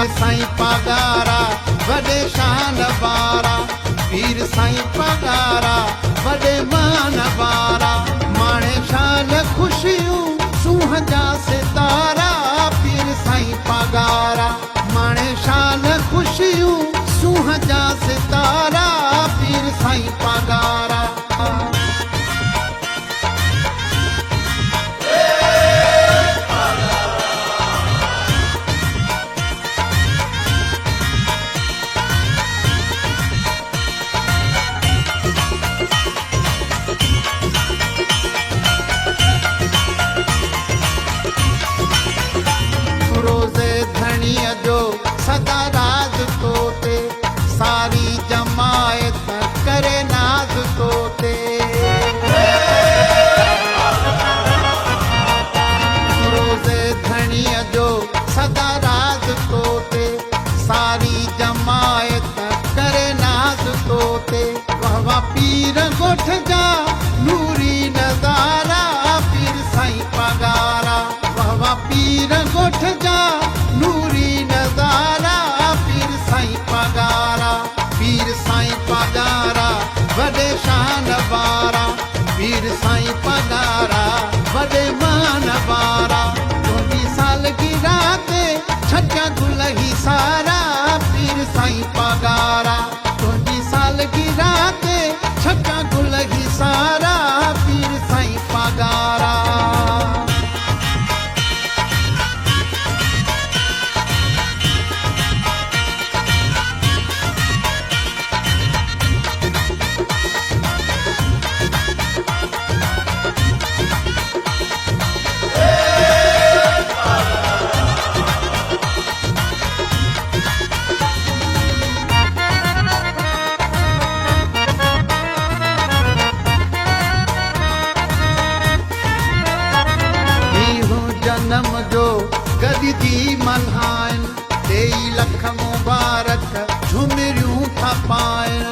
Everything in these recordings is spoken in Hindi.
साईं पगारा वॾे शान वारा, पीर साईं पगारा वॾे मान वारा, माणे शान ख़ुशियूं सूंह जा सितारा, पीर साईं पगारा माणे शान ख़ुशियूं सूंह जा सितारा, पीर साईं पगारा। रोज़े धणीअ जो सदा राज तोते, सारी जमायत करे नाज़ तोते। रोज़े धणीअ जो सदा राज तोते, सारी जमायत करे नाज़ तोते। वाह वाह पीर ॻोठ जा नूरी नज़ारा, पीर साईं पगारा वाह वाह पीर ॻोठ जा नूरी नज़ारा, पीर साईं पगारा, पीर साईं पगारा वॾे शान वारा, पीर साईं पगारा वॾे मान वारा। 20 साल की रात छक्का गुल ही सारा, पीर साईं पगारा 20 साल की रात छक्का गुल ही सारा, पीर साईं पगारा। जन्म जो गदी जी मल्हाइन, 23 लख मुबारक झुमरियूं था पाइन।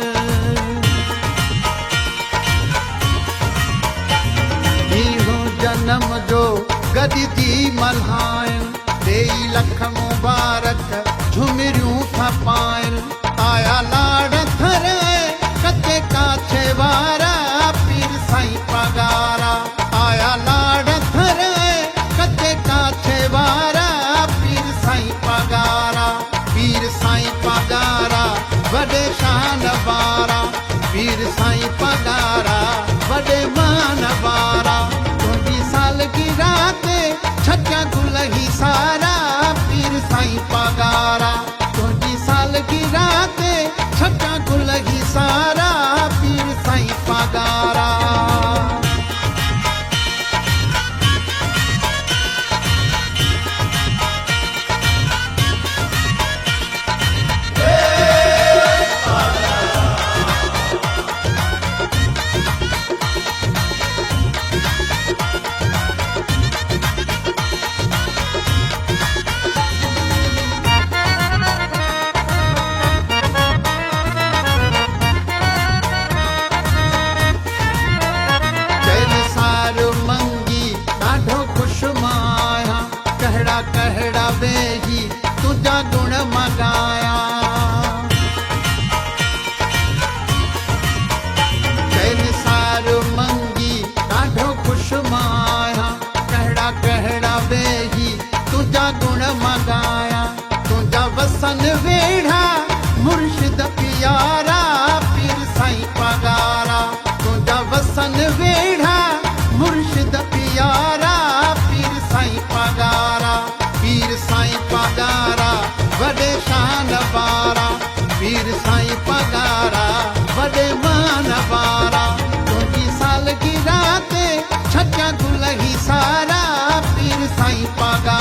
जन्म जो गदी जी मल्हाइन, 23 लख मुबारक झुमरियूं था पाइन। आया लाड़ थर कच्चे काछे वारा, पीर साईं पगारा आया लाड़ थर कच्चे काछे वारा, पीर साईं पगारा, पीर साईं पगारा वॾे शान वारा, पीर साईं पगारा वॾे मान वारा। 20 साल की रात छक्का गुल ही सारा, पीर साईं पगारा 20 साल की रात छक्का गुल ही सारा, पीर साईं पगारा। कहड़ा वेही तुझा गुण मगाया, चैन सार मंगी ॾाढो ख़ुशि माया। कहड़ा कहड़ा वेही तुझा गुण मगाया, तुझा वसन वेढ़ा मुर्शिद प्यारा, पीर साईं पगारा तुझा वसन वेढ़ा मुर्शिद प्यारा, पीर साईं पगारा, पीर साईं पगारा वॾे शान वारा, पीर साईं पगारा वॾे मान वारा। 20 साल की रात छक्का गुल ही सारा, पीर साईं पगारा।